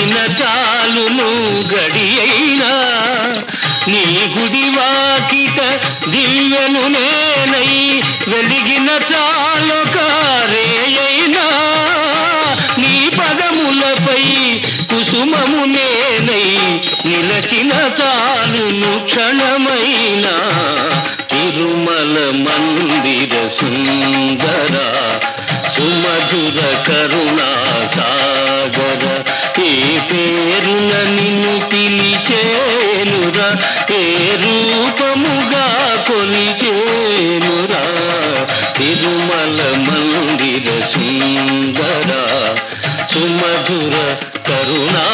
నిలచిన చాలును గడియైనా నీ గుడి వాకిట దివ్యను నేనై వెలిగిన చాలొక రేయైనా నీ పదములపై కుసుమము నేనై నిలచిన చాలును క్షణమైనా తిరుమల మందిర సుందర సుమధుర కరుణా సాగర ఏ పేరున నిన్ను పిలిచేనురా ఏ రూపముగా కొలిచేనురా తిరుమల మందిర సుందర సుమధుర కరుణా